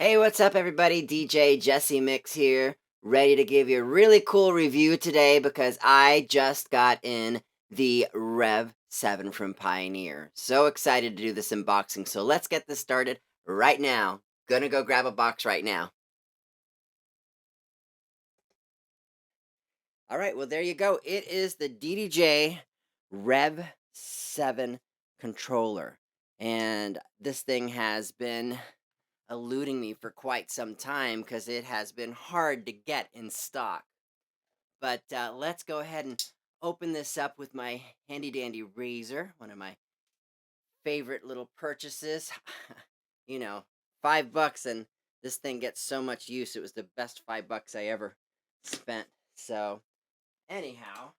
Hey, what's up, everybody? DJ Jesse Mix here, ready to give you a really cool review today because I just got in the REV7 from Pioneer. So excited to do this unboxing, so let's get this started right now. Gonna go grab a box right now. All right, well, there you go. It is the DDJ-REV7 controller, and this thing has been eluding me for quite some time because it has been hard to get in stock. But let's go ahead and open this up with my handy dandy razor, one of my favorite little purchases. you know, $5 and this thing gets so much use. It was the best $5 I ever spent. So, anyhow,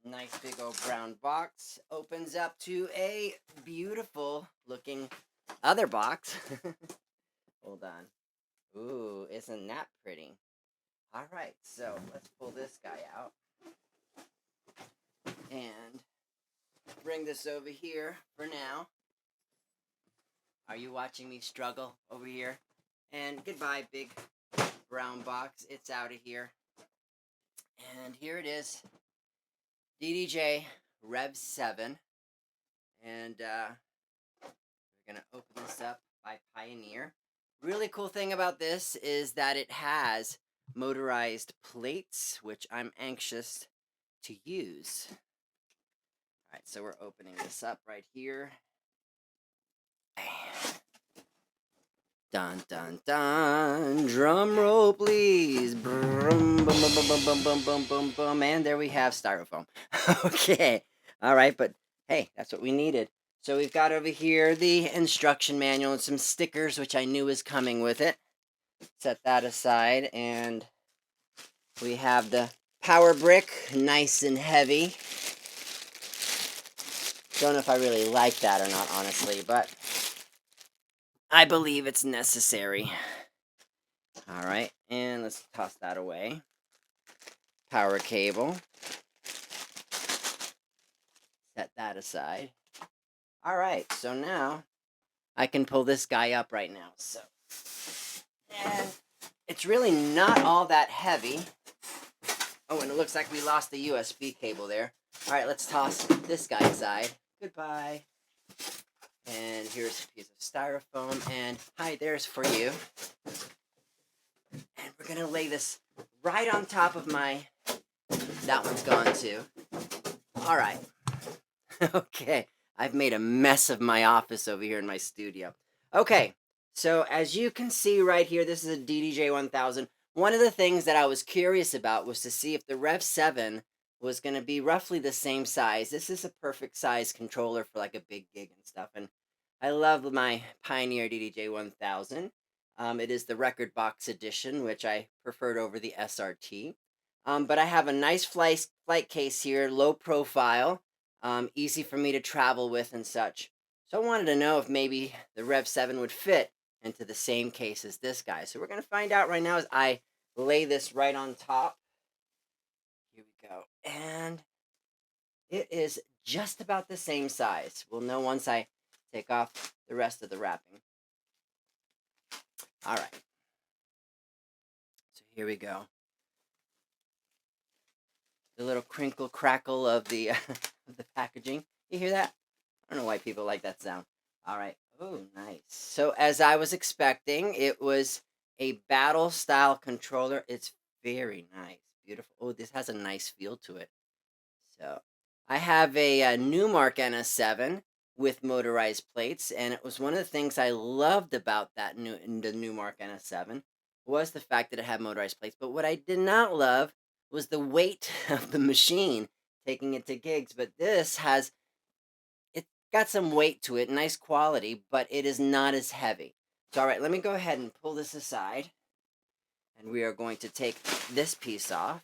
nice big old brown box opens up to a beautiful looking other box. Hold on. Ooh, isn't that pretty? All right, so let's pull this guy out and bring this over here for now. Are you watching me struggle over here? And goodbye, big brown box. It's out of here. And here it is, DDJ REV7. And we're going to open this up by Pioneer. Really cool thing about this is that it has motorized plates, which I'm anxious to use. All right, so we're opening this up right here. Dun dun dun! Drum roll, please. Brum, bum, bum, bum, bum, bum, bum, bum, bum, bum. And there we have styrofoam. Okay, all right, but hey, that's what we needed. So we've got over here the instruction manual and some stickers, which I knew was coming with it. Set that aside, and we have the power brick, nice and heavy. Don't know if I really like that or not, honestly, but I believe it's necessary. All right, and let's toss that away. Power cable. Set that aside. All right, so now I can pull this guy up right now. So, and it's really not all that heavy. Oh, and it looks like we lost the USB cable there. All right, let's toss this guy aside. Goodbye. And here's a piece of styrofoam, and hi, there's for you. And we're gonna lay this right on top of my, that one's gone too. All right. Okay, I've made a mess of my office over here in my studio. Okay, so as you can see right here, this is a DDJ-1000. One of the things that I was curious about was to see if the REV7 was going to be roughly the same size. This is a perfect size controller for like a big gig and stuff, and I love my Pioneer DDJ-1000. It is the record box edition, which I preferred over the SRT. But I have a nice flight case here, low profile, easy for me to travel with and such. So I wanted to know if maybe the REV7 would fit into the same case as this guy. So we're going to find out right now as I lay this right on top. Here we go. And it is just about the same size. We'll know once I take off the rest of the wrapping. All right. So here we go. The little crinkle crackle of the of the packaging. You hear that? I don't know why people like that sound. All right. Oh, nice. So as I was expecting, it was a battle style controller. It's very nice, beautiful. Oh, this has a nice feel to it. So I have a Newmark NS7 with motorized plates, and it was one of the things I loved about the Newmark NS7 was the fact that it had motorized plates. But what I did not love was the weight of the machine taking it to gigs. But this has it's got some weight to it, nice quality, but it is not as heavy. So, all right, let me go ahead and pull this aside. And we are going to take this piece off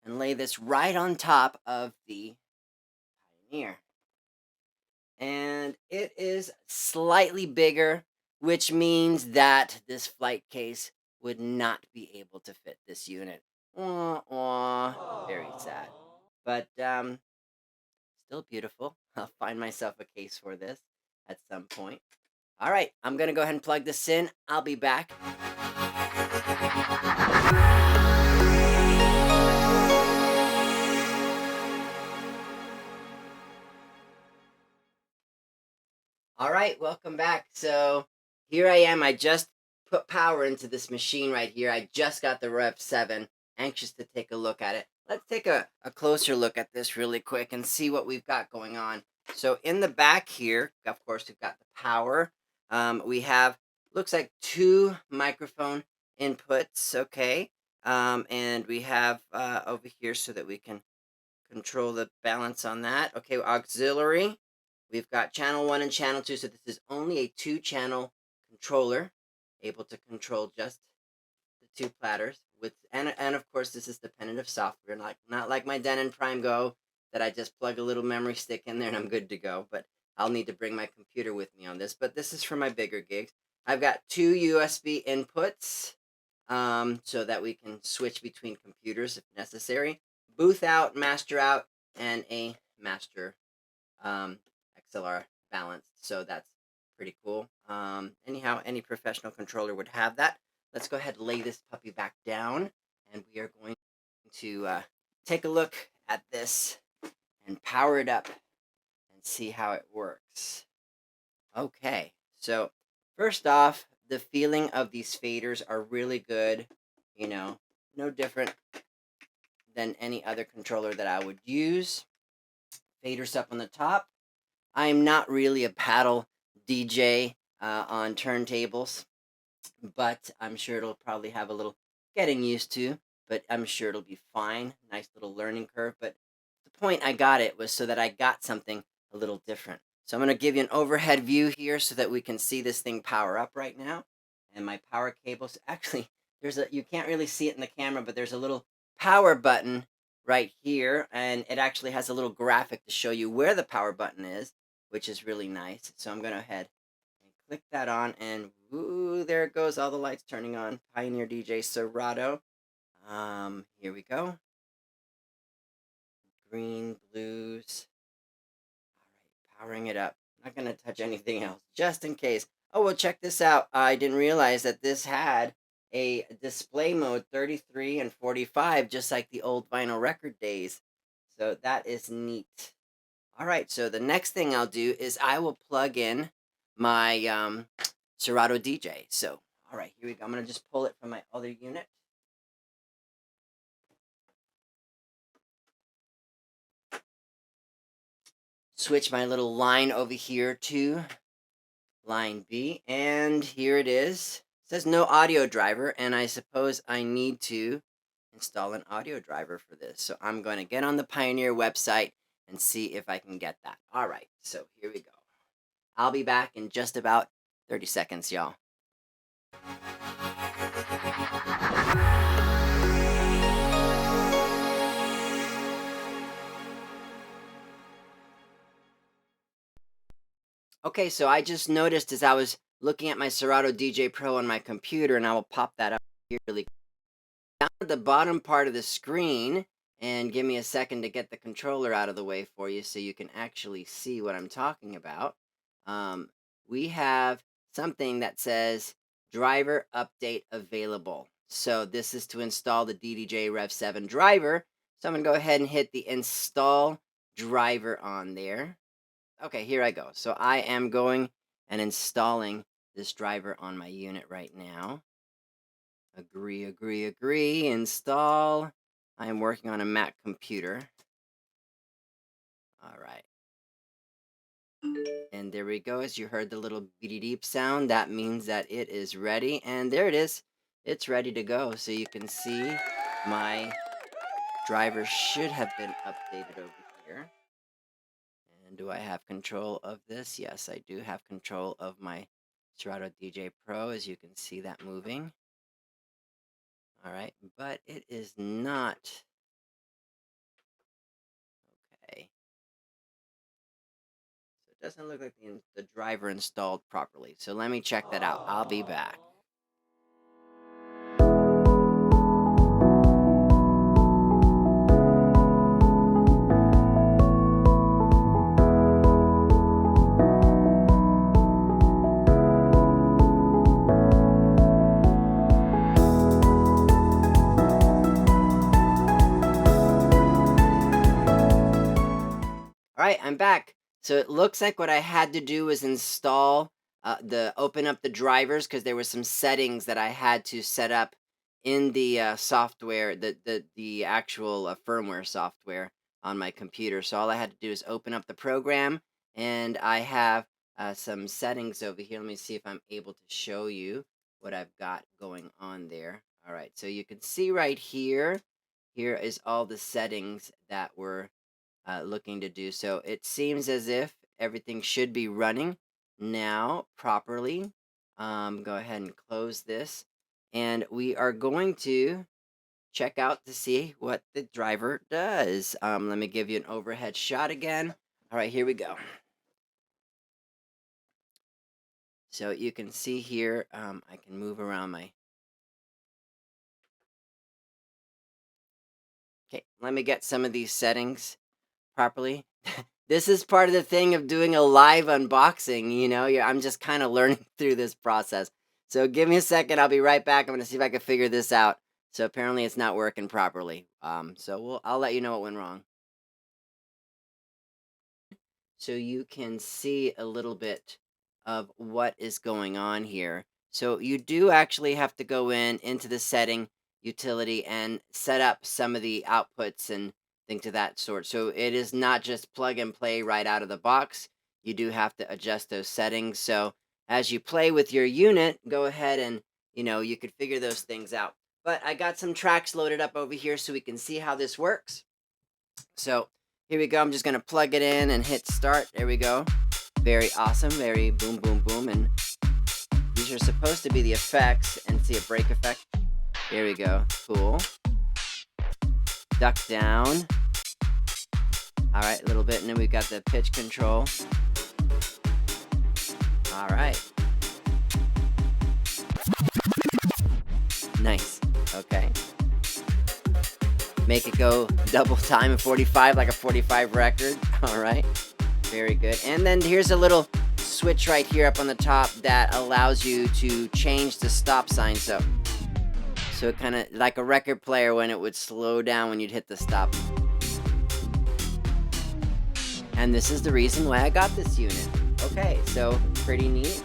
and lay this right on top of the Pioneer. And it is slightly bigger, which means that this flight case would not be able to fit this unit. Wah, wah. Very sad. But still beautiful. I'll find myself a case for this. at some point. All right, I'm going to go ahead and plug this in. I'll be back. All right, welcome back. So here I am. I just put power into this machine right here. I just got the REV7. Anxious to take a look at it. Let's take a closer look at this really quick and see what we've got going on. So in the back here, of course, we've got the power. We have, looks like 2 microphone inputs, okay? And we have over here so that we can control the balance on that. Okay, auxiliary. We've got channel 1 and channel 2, so this is only a 2-channel controller, able to control just the 2 platters. And of course, this is dependent of software, not like my Denon Prime Go that I just plug a little memory stick in there and I'm good to go. But I'll need to bring my computer with me on this. But this is for my bigger gigs. I've got 2 USB inputs, so that we can switch between computers if necessary. Booth out, master out, and a master XLR balanced. So that's pretty cool. Anyhow, any professional controller would have that. Let's go ahead and lay this puppy back down, and we are going to take a look at this and power it up and see how it works. Okay, so first off, the feeling of these faders are really good. You know, no different than any other controller that I would use. Faders up on the top. I'm not really a paddle DJ on turntables, but I'm sure it'll probably have a little getting used to, but I'm sure it'll be fine. Nice little learning curve. But the point I got it was so that I got something a little different. So I'm going to give you an overhead view here so that we can see this thing power up right now. And my power cables, actually, you can't really see it in the camera, but there's a little power button right here, and it actually has a little graphic to show you where the power button is, which is really nice. So I'm going to go ahead and click that on, and woo, there it goes, all the lights turning on. Pioneer DJ Serato. Here we go. Green, blues. All right, powering it up. Not going to touch anything else, just in case. Oh, well, check this out. I didn't realize that this had a display mode 33 and 45, just like the old vinyl record days. So that is neat. All right, so the next thing I'll do is I will plug in my Serato DJ. So, all right, here we go. I'm going to just pull it from my other unit. Switch my little line over here to line B, and here it is. It says no audio driver, and I suppose I need to install an audio driver for this. So I'm going to get on the Pioneer website and see if I can get that. All right, so here we go. I'll be back in just about 30 seconds, y'all. Okay, so I just noticed as I was looking at my Serato DJ Pro on my computer, and I will pop that up here really quick. Down at the bottom part of the screen, and give me a second to get the controller out of the way for you so you can actually see what I'm talking about. We have something that says driver update available. So this is to install the DDJ-REV7 driver. So I'm going to go ahead and hit the install driver on there. Okay, here I go. So I am going and installing this driver on my unit right now. Agree, agree, agree, install. I am working on a Mac computer. All right. And there we go. As you heard the little beep sound, that means that it is ready. And there it is. It's ready to go. So you can see my driver should have been updated over here. And do I have control of this? Yes, I do have control of my Serato DJ Pro, as you can see that moving. All right, but it is not. Okay. So it doesn't look like the driver installed properly. So let me check that out. I'll be back. right, I'm back. So it looks like what I had to do was install open up the drivers because there were some settings that I had to set up in the software, the actual firmware software on my computer. So all I had to do is open up the program, and I have some settings over here. Let me see if I'm able to show you what I've got going on there. All right, so you can see right here. Here is all the settings that we're looking to do. So it seems as if everything should be running now properly. Go ahead and close this. And we are going to check out to see what the driver does. Let me give you an overhead shot again. All right, here we go. So you can see here, I can move around my... Okay, let me get some of these settings properly. This is part of the thing of doing a live unboxing, you know? I'm just kind of learning through this process. So give me a second, I'll be right back. I'm going to see if I can figure this out. So apparently it's not working properly. I'll let you know what went wrong. So you can see a little bit of what is going on here. So you do actually have to go into the setting utility and set up some of the outputs and things of that sort. So it is not just plug and play right out of the box. You do have to adjust those settings. So as you play with your unit, go ahead and, you could figure those things out. But I got some tracks loaded up over here so we can see how this works. So here we go. I'm just going to plug it in and hit start. There we go. Very awesome. Very boom, boom, boom. And these are supposed to be the effects. And see a brake effect. Here we go. Cool. Duck down. All right, a little bit. And then we've got the pitch control. All right. Nice. Okay. Make it go double time of 45, like a 45 record. All right. Very good. And then here's a little switch right here up on the top that allows you to change the stop sign. So it kind of like a record player when it would slow down when you'd hit the stop. And this is the reason why I got this unit. Okay, so pretty neat.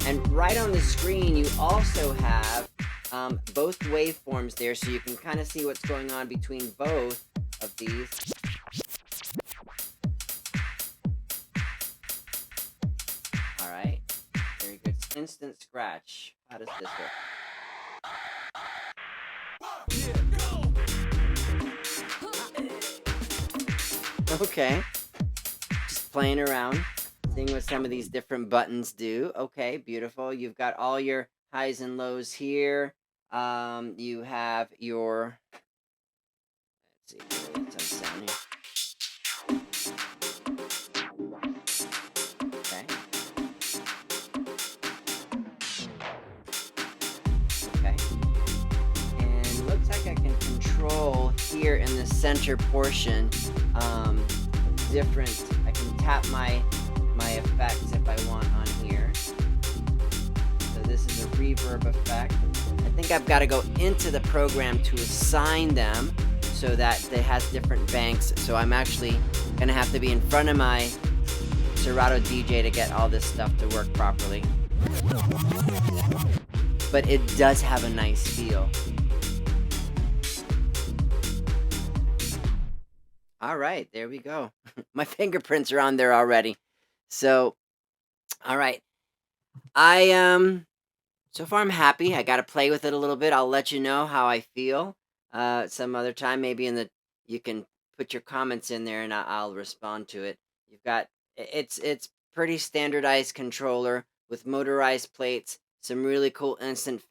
And right on the screen, you also have both waveforms there, so you can kind of see what's going on between both of these. All right, very good. Instant scratch. How does this work? Okay, just playing around, seeing what some of these different buttons do. Okay, beautiful. You've got all your highs and lows here. You have your, let's see, get some sound here. Okay. Okay. And looks like I can control here in the center portion, different, I can tap my effects if I want on here. So this is a reverb effect. I think I've got to go into the program to assign them so that it has different banks. So I'm actually going to have to be in front of my Serato DJ to get all this stuff to work properly. But it does have a nice feel. All right, there we go. My fingerprints are on there already. So, all right. So far I'm happy. I got to play with it a little bit. I'll let you know how I feel some other time. Maybe you can put your comments in there and I'll respond to it. You've got, it's pretty standardized controller with motorized plates, some really cool instant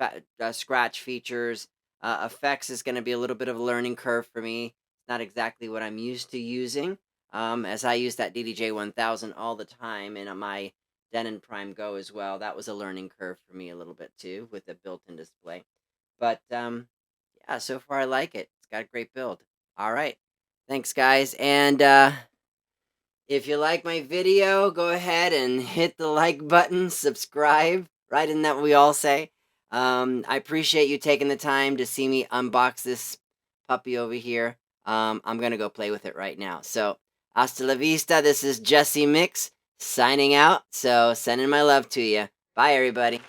scratch features. Effects is going to be a little bit of a learning curve for me. Not exactly what I'm used to using, as I use that DDJ-1000 all the time in my Denon Prime Go as well. That was a learning curve for me a little bit too with the built-in display. But yeah, so far I like it. It's got a great build. All right, thanks guys. And if you like my video, go ahead and hit the like button, subscribe, right? Isn't that what we all say? I appreciate you taking the time to see me unbox this puppy over here. I'm going to go play with it right now. So Hasta la vista. This is Jesse Mix signing out. So sending my love to you. Bye, everybody.